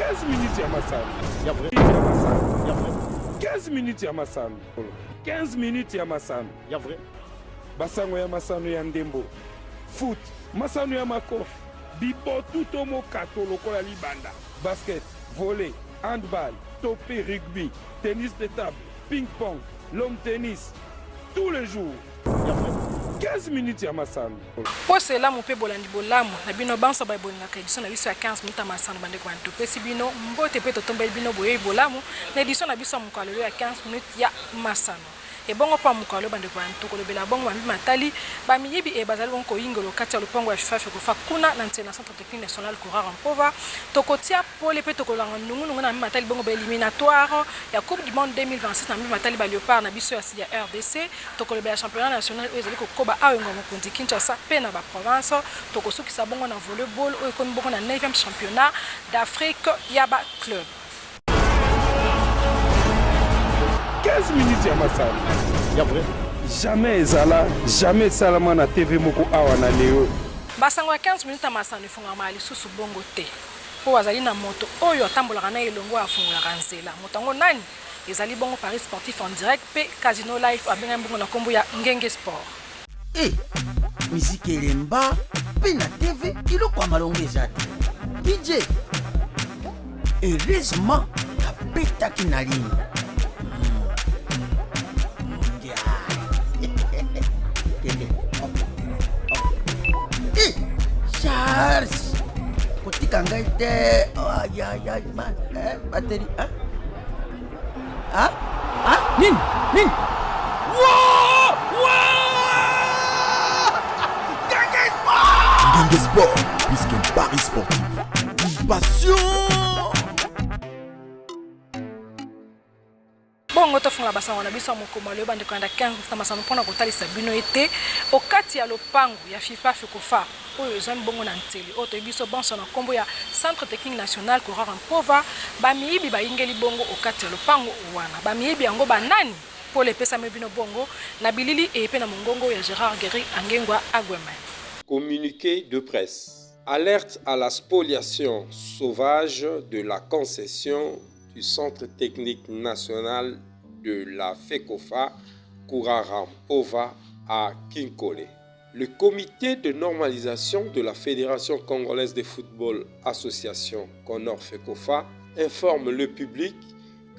15 minutes ya masano. Ya vrai. Ya masano. Ya vrai. 15 minutes ya masano. 15 minutes ya masano. Ya vrai. Basango ya masano ya ndembo. Foot. Masano ya makofi. Bibotu tomo kato lokola libanda. Basket, volley, handball, topé, rugby, tennis de table, ping-pong, long tennis. Tous les jours. Ya vrai. 15 minutes ya masano. Po c'est là mon pe bolandi bolamu na bino bansa ba bolinga ka edition na biso ya 15 minutes ya masano bande kwa ntopesi bino mbote pe totomba bino boye bolamu na edition na biso mukalo ya 15 minutes ya masano. Et bongo pa mukalo bande kwa ntoko lebela bongo bambi matali ba miyibi e bazali bongo yingolo kati ya lupango ya FIFA ko fakuna na ntena centre technique national Kourara Mpova tokotia pole pe tokolanga nungu na matali bongo ba éliminatoire ya Coupe du Monde 2026 na matali ba Léopard na biso ya RDC tokolebela championnat national o ezali kokoba awengo mokonzi Kinshasa pe na ba province tokosukisa bongo na volleyball o ekomi bongo na 9e championnat d'Afrique ya ba club. 15 minutes ya masano. Ya vrai. Jamais ezala, jamais salama na TV moko awa na leo. Basango ya 15 minutes ya masano ifunga mali susu bongo te. Po azali na moto oyo atambolaka na elongo afungolaka nzela. Motango nani? Ezali bongo Paris Sportif en direct pe Casino Live abenga bongo na kombo ya Ngenge Sport. Musique elemba pe na TV iloko ya malongo ezate. DJ heureusement kapetaki na ligne. Charles kotika ngai te. Ay, man. Batterie. Nin. Ngenge Sport, puisque Paris Sportif. Passion. Bongo tofunga basango na biso mokoma le bande kwanda 15 na masano pona kotalisa bino ete okati ya lopango ya FIFA Fekofa oyo ezami bongo na nteli oto biso bonso na kombo ya centre technique national Kourara Mpova bamiyibi bayingeli bongo okati ya lopango wana bamiyibi yango banani pole pesa mebino bongo na bilili epe na mongongo ya Gérard Guéry Angengwa Agwema. Communiqué de presse. Alerte à la spoliation sauvage de la concession du Centre technique national de la FECOFA Kourara Mpova à Kinkole. Le comité de normalisation de la Fédération congolaise de football Association Conor FECOFA informe le public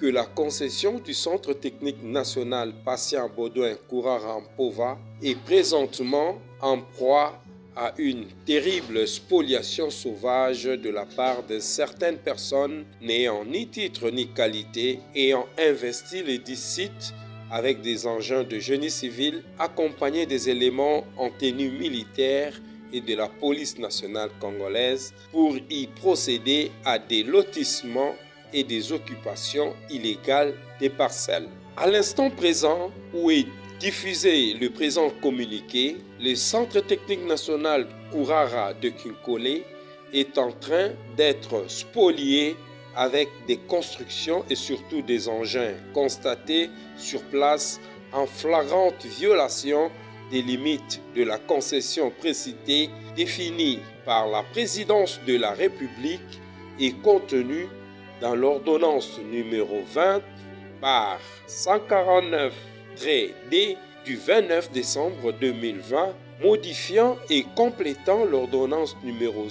que la concession du Centre technique national Patient Baudouin Kourara Mpova est présentement en proie à une terrible spoliation sauvage de la part de certaines personnes n'ayant ni titre ni qualité, ayant investi les 10 sites avec des engins de génie civil accompagnés des éléments en tenue militaire et de la police nationale congolaise pour y procéder à des lotissements et des occupations illégales des parcelles. À l'instant présent, où est diffusé le présent communiqué, le Centre technique national Kourara de Kinkole est en train d'être spolié avec des constructions et surtout des engins constatés sur place en flagrante violation des limites de la concession précitée définie par la présidence de la République et contenue dans l'ordonnance numéro 20 par 149-D du 29 décembre 2020, modifiant et complétant l'ordonnance numéro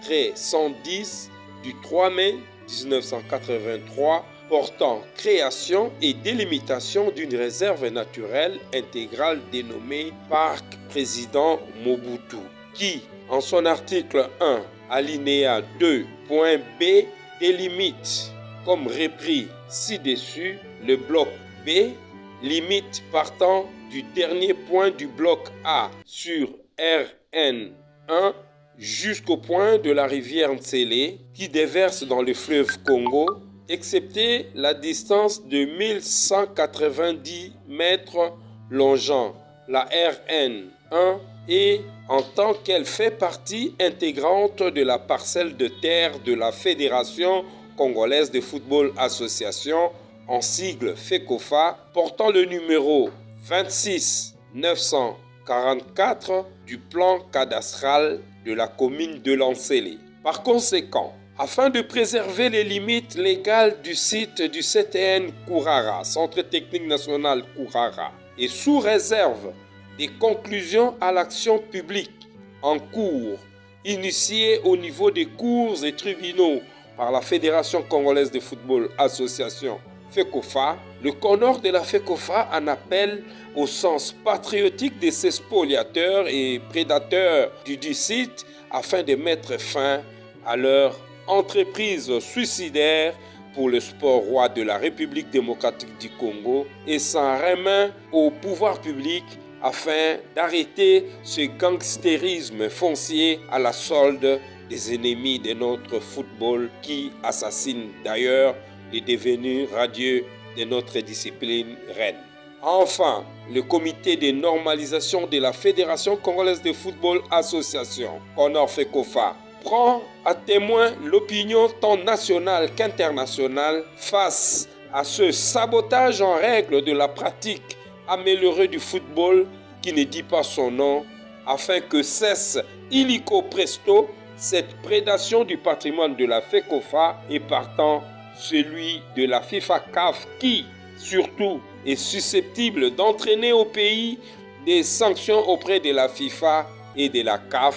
03-110 du 3 mai 1983 portant création et délimitation d'une réserve naturelle intégrale dénommée Parc Président Mobutu, qui, en son article 1, alinéa 2, point B, délimite, comme repris ci-dessus, le bloc B, limite partant du dernier point du bloc A sur RN1 jusqu'au point de la rivière Ntsele qui déverse dans le fleuve Congo, excepté la distance de 1190 mètres longeant la RN1 et en tant qu'elle fait partie intégrante de la parcelle de terre de la Fédération congolaise de football association, en sigle FECOFA, portant le numéro 26 944 du plan cadastral de la commune de Lansele. Par conséquent, afin de préserver les limites légales du site du CTN Kourara, Centre Technique National Kourara, et sous réserve des conclusions à l'action publique en cours, initiée au niveau des cours et tribunaux par la Fédération Congolaise de Football Association FECOFA, le CONOR de la FECOFA en appelle au sens patriotique de ces spoliateurs et prédateurs du site afin de mettre fin à leur entreprise suicidaire pour le sport roi de la République démocratique du Congo et s'en remet au pouvoir public afin d'arrêter ce gangstérisme foncier à la solde des ennemis de notre football qui assassinent d'ailleurs les devenus radieux de notre discipline reine. Enfin, le comité de normalisation de la Fédération Congolaise de Football Association, CONOR FECOFA, prend à témoin l'opinion tant nationale qu'internationale face à ce sabotage en règle de la pratique améliorée du football qui ne dit pas son nom, afin que cesse illico presto cette prédation du patrimoine de la FECOFA et partant celui de la FIFA CAF qui, surtout, est susceptible d'entraîner au pays des sanctions auprès de la FIFA et de la CAF,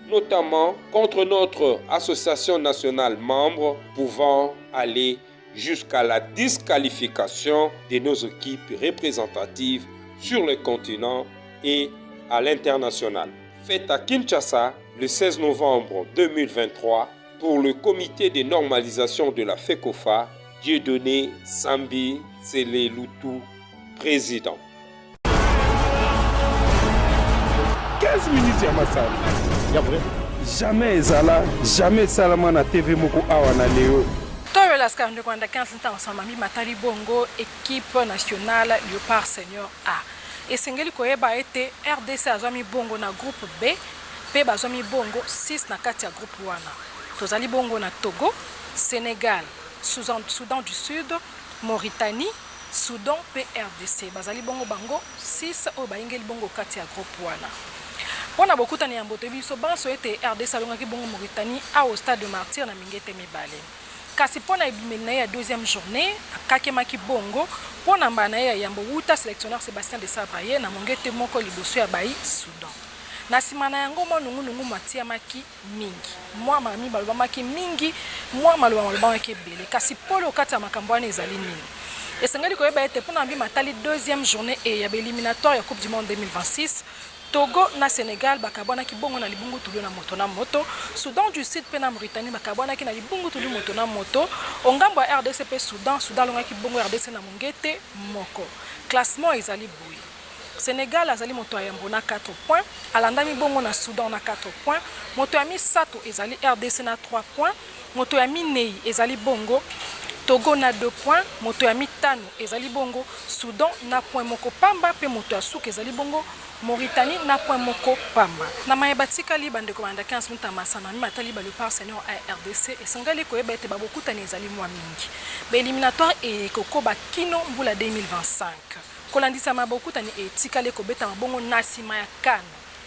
notamment contre notre association nationale membre, pouvant aller jusqu'à la disqualification de nos équipes représentatives sur le continent et à l'international. Fête à Kinshasa le 16 novembre 2023 pour le comité de normalisation de la FECOFA, Dieudonné Sambi Tselelutu, président. 15 minutes ya masano. Ya vrai. Jamais ezala, jamais salama na TV moko awa na leo. Toyo la skande kwanda 15 ans ensemble mi matali bongo équipe nationale Léopard Senior A. Esengeli koyeba ete RDC azwami bongo na groupe B, pe bazwami bongo 6 na kati ya groupe wana. Tozali bongo na Togo, Sénégal, Soudan du Sud, Mauritanie, Soudan pe RDC. Bazali bongo bango 6 o baingeli bongo kati ya groupe wana. Pona bokutani ya mboto biso banso ete RDC alongaki bongo Mauritanie au stade de Martyr na Mingete Mibale. Kasi pona ibimeli na ya deuxième journée akakemaki bongo pona mbana ya yambo wuta sélectionneur Sébastien de Sabraye na Mongete moko liboso ya bayi Soudan. Na simana yango nungu matia maki mingi. Mwa mami baloba maki mingi, mwa maloba maki bele. Kasi polo kati ya makambo wana ezali nini. Esengeli koyeba ete pona mbi matali deuxième journée et ya éliminatoire ya Coupe du Monde 2026. Togo na Sénégal bakabwana ki bongo na libungu tulu na moto, Soudan du Sud pe na Mauritanie bakabwana ki na libungu tulu moto na moto, ongambo ya RDC pe Soudan longa ki bongo RDC na Mongete moko. Classement ezali boui. Sénégal azali moto ya yambo na 4 points, alandami bongo na Soudan na 4 points, moto ya misato ezali RDC na 3 points, moto ya minei ezali bongo Togo na 2 points, moto ya mitano ezali bongo Soudan na point moko pamba pe moto ya suka ezali bongo Mauritanie na point moko pamba. Na mayebatika liba ndeko banda 15 minutes masana mi matali ba Léopard Senior à RDC et sangali koyeba ete babokutani ezali mwa mingi. Ba éliminatoire et kokoba kino mbula 2025. Kolandisa mabokutani etikale kobeta mabongo na sima ya CAN.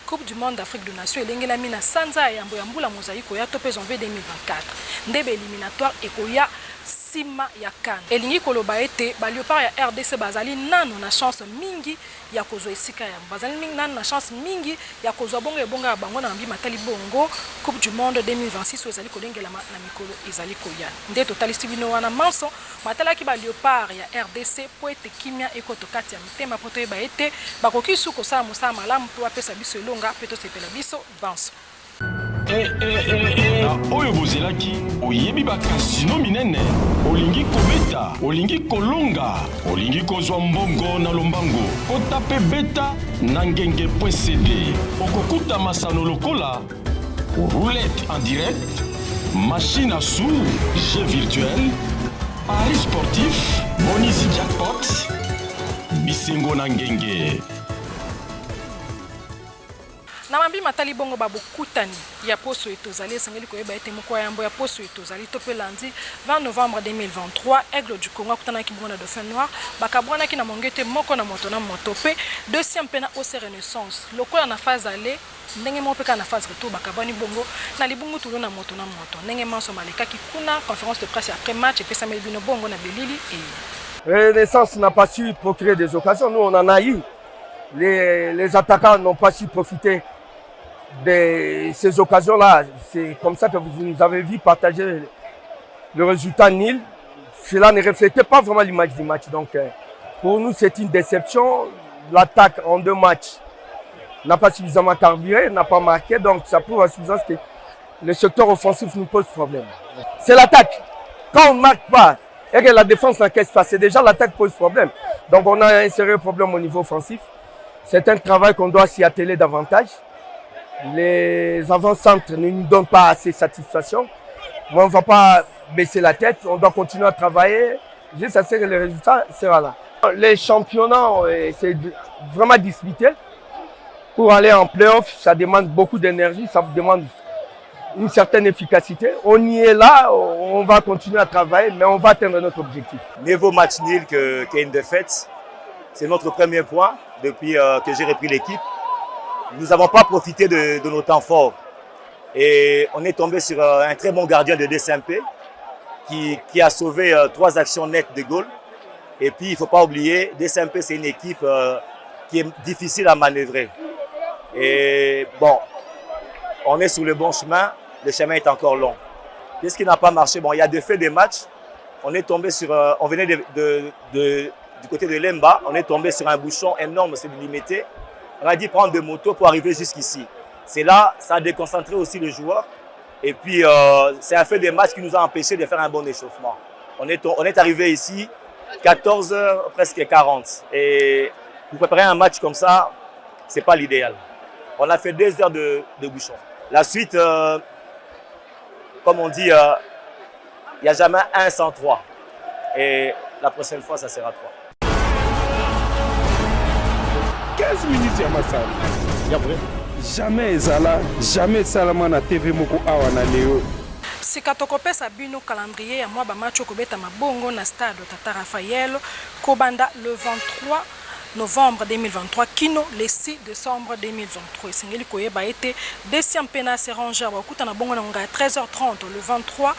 Coupe du Monde d'Afrique de Nations elengela mina sanza ya mbula mozaiko ya tope janvier 2024. Ndebe éliminatoire ekoya sima ya CAN. Elingi koloba ete ba Léopard ya RDC bazali nano na chance mingi ya kozwa esika ya bazali mingi nano na chance mingi ya kozwa bongo ebonga ya bango na mbi matali bongo Coupe du Monde 2026 ezali kolengela na mikolo ezali koya. Nde totalisi bino wana manso matalaki ba Léopard ya RDC po ete kimia ekoto kati ya mitema poto eba ete bakoki su kosala mosala malamu po apesa biso elonga pe tosepela biso banso. Oyo bozelaki oyebi bakasino minene olingi kobeta olingi kolonga olingi kozwa mbongo na lombango otape beta na ngenge.cd okokuta masano lokola roulette en direct, machine à sous, jeu virtuel, paris sportif, bonus jackpot, bisengo na ngenge. Na mambi matali bongo babokutani ya poso etozali esengeli koyeba ete moko yambo ya poso etozali tope lundi 20 novembre 2023 Aigle du Congo akutana ki bongo na Dauphin Noir bakabwana ki na Mongete moko na moto pe deuxième pena au Renaissance lokola na phase aller ndenge mo peka na phase retour bakabani bongo na libungu tulo na moto ndenge manso maleka ki kuna conférence de presse après match et pesa melbino bongo na belili et Renaissance n'a pas su procurer des occasions, nous on en a eu. Les attaquants n'ont pas su profiter de ces occasions-là. C'est comme ça que vous nous avez vu partager le résultat nul. Cela ne reflétait pas vraiment l'image du match. Donc pour nous c'est une déception. L'attaque en 2 matchs n'a pas suffisamment carburé, n'a pas marqué. Donc ça prouve à suffisance que le secteur offensif nous pose problème. C'est l'attaque. Quand on ne marque pas et que la défense n'encaisse pas, c'est déjà l'attaque pose problème. Donc on a un sérieux problème au niveau offensif. C'est un travail qu'on doit s'y atteler davantage. Les avant-centres ne nous donnent pas assez de satisfaction. Mais on ne va pas baisser la tête, on doit continuer à travailler jusqu'à ce que le résultat sera là. Les championnats, c'est vraiment disputé. Pour aller en play-off, ça demande beaucoup d'énergie, ça demande une certaine efficacité. On y est là, on va continuer à travailler, mais on va atteindre notre objectif. Mieux vaut match nul qu'une défaite. C'est notre premier point depuis que j'ai repris l'équipe. Nous n'avons pas profité de nos temps forts. Et on est tombé sur un très bon gardien de DCMP qui a sauvé 3 actions nettes de goal. Et puis il ne faut pas oublier, DCMP c'est une équipe qui est difficile à manœuvrer. Et bon, on est sur le bon chemin, le chemin est encore long. Qu'est-ce qui n'a pas marché? Bon, il y a 2 faits de match. On est tombé sur, on venait du côté de Lemba, on est tombé sur un bouchon énorme, c'est limité. On a dû prendre 2 motos pour arriver jusqu'ici. C'est là, ça a déconcentré aussi le joueur. Et puis, c'est un fait de match qui nous a empêché de faire un bon échauffement. On est arrivé ici, 14h, presque 40. Et pour préparer un match comme ça, ce n'est pas l'idéal. On a fait 2 heures de bouchon. La suite, comme on dit, il n'y a jamais 1 sans 3. Et la prochaine fois, ça sera 3. 15 minutes ya masano. Ya vrai. Jamais ezala, jamais salama na TV moko awa na leo. sika tokopesa bino calendrier ya mwa bamatch okobeta mabongo na stade Tata Raphaël kobanda le 23 novembre 2023 kino le 6 décembre 2023 esengeli koyeba ete deuxième pena s'arranger bakuta na bongo na ngonga ya 13h30 le 23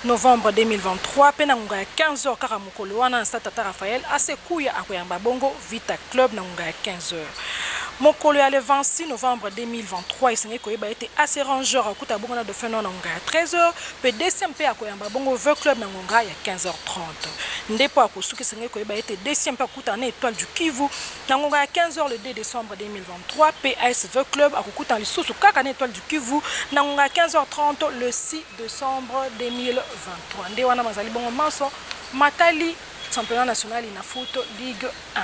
novembre 2023 pena ngonga ya 15h kaka mokolo wana na stade Tata Raphaël asekuya akoyamba bongo Vita Club na ngonga ya 15h. Mokolo ya le 26 novembre 2023 esengeli koyeba ete AC Rangers akuta bongo na Dauphin na ngonga ya 13h pe deuxième pe akoyamba bongo V Club na ngonga ya 15h30. Ndepo akosuki esengeli koyeba ete deuxième pe akuta na Étoile du Kivu na ngonga ya 15h le 2 décembre 2023 pe AS V Club akuta lisusu kaka na Étoile du Kivu na ngonga ya 15h30 le 6 décembre 2023. Nde wana mazali bongo manso matali championnat national na foot Ligue 1.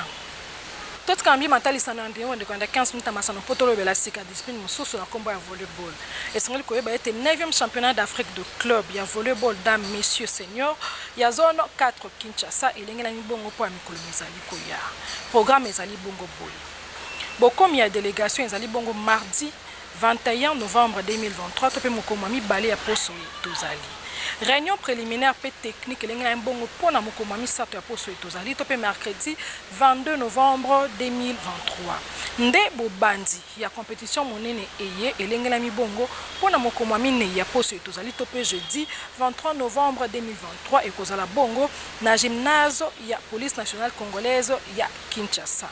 Tout kambi matali sanandi on de 15 minutes masano potolo bela sika discipline mususu na kombo ya volleyball. Esengeli koyeba ete 9e championnat d'Afrique de club ya volleyball dames messieurs seniors ya zone 4 Kinshasa elengela mibongo po ya mikolo mezali koya. Programme ezali bongo boy. Bokomi ya délégation ezali bongo mardi 21 novembre 2023 tope mokoma mibale ya poso tozali. Réunion préliminaire pe technique l'engla mbongo pona mokomami sato ya poso etozali to pe mercredi 22 novembre 2023. Nde bobandi ya compétition monene eye elengela mibongo pona mokomami ne ya poso etozali to pe jeudi 23 novembre 2023 ekozala bongo na gymnase ya police nationale congolaise ya Kinshasa.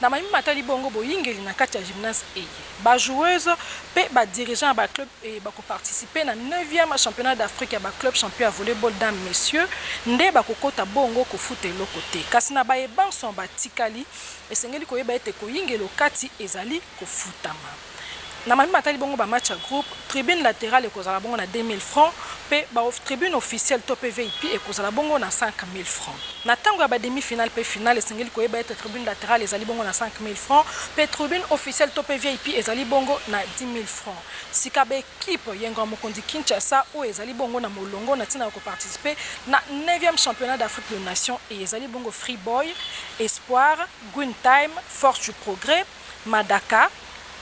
Na mami matali bongo boyingeli na kati ya gymnase eye. Ba joueuse pe ba dirigeant ba club et ba ko participer na 9e championnat d'Afrique ya ba club champion à volleyball dames messieurs nde ba kokota bongo ko futelo côté. Kasi na ba ebanso ba tikali esengeli koyeba ete koyingelo kati ezali ko futama. Na mami matali bongo ba match à groupe tribune latérale ekozala bongo na 2000 francs pe ba tribune officielle top VIP ekozala bongo na 5000 francs. Na tango ya ba demi-finale pe finale esengeli koyeba ete tribune latérale ezali bongo na 5000 francs pe tribune officielle top VIP ezali bongo na 10000 francs. Sika ba équipe yenga mokondi Kinshasa o ezali bongo na molongo na tina ko participer na 9e championnat d'Afrique de Nations et ezali bongo Free Boy, Espoir, Green Time, Force du Progrès, Madaka,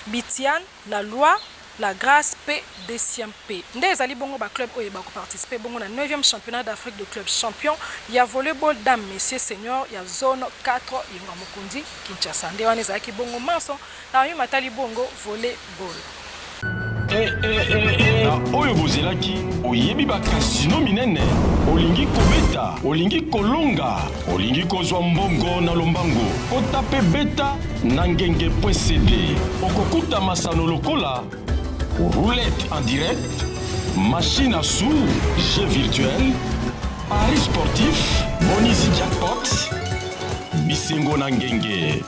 Bitian, La Loi, La Grâce P, DCMP. Nde ezali bongo ba club oyo ba ko participer bongo na 9e championnat d'Afrique de club champion ya volleyball dames messieurs seniors ya zone 4 yenga mokundi Kinshasa. Nde wana ezali bongo manso na yo matali bongo volleyball. oyo bozelaki oyebi bakasino minene olingi kobeta olingi kolonga olingi kozwa mbongo na lombango kota pe beta na ngenge.cd okokuta masano lokola roulette en direct machine à sous jeu virtuel paris sportif bonus jackpot bisengo na ngenge.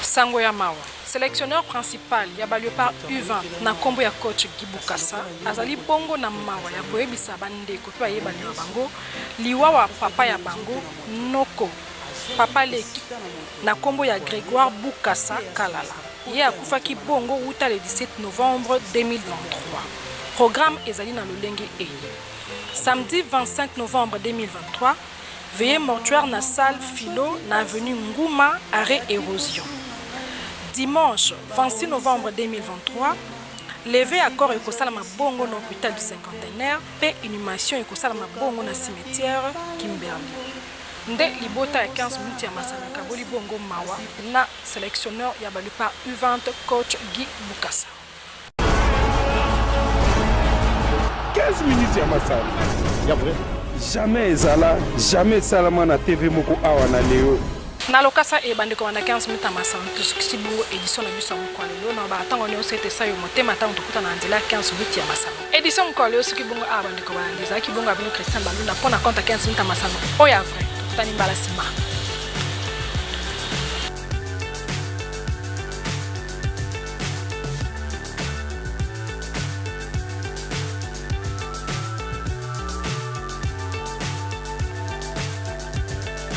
Sango ya mawa sélectionneur principal ya Léopard U20 na kombo ya coach Guy Bukasa azali bongo na mawa ya koyebisa bandeko pe ayeba na bango liwawa papa ya bango Noko papa leki na kombo ya Grégoire Bukasa Kalala ye akufaki bongo uta le 17 novembre 2023. Programme ezali na lolenge eye. Samedi 25 novembre 2023 veillée mortuaire na salle Philo na avenue Ngouma arrêt érosion. Dimanche 26 novembre 2023, levé à corps ekosalama bongo na hôpital du cinquantenaire pe inhumation ekosalama bongo na cimetière Kimberley. Nde libota ya 15 minutes ya masana kaboli bongo mawa na sélectionneur ya Léopard U20 coach Guy Bukasa. 15 minutes ya masana. Ya vrai. Jamais ezala, jamais salama na TV moko awa na leo. Na lokasa e bandeko wana 15 minutes masana tusikisi bongo édition na biso mkwale leo na ba tango ne osete sayo motema tango tokuta na nzela 15 minutes ya masana. Édition mkwale leo siki bongo a bandeko wana ndeza ki bongo abino Christian Baluna pona compte 15 minutes masana. Oya vrai. Tani mbala sima.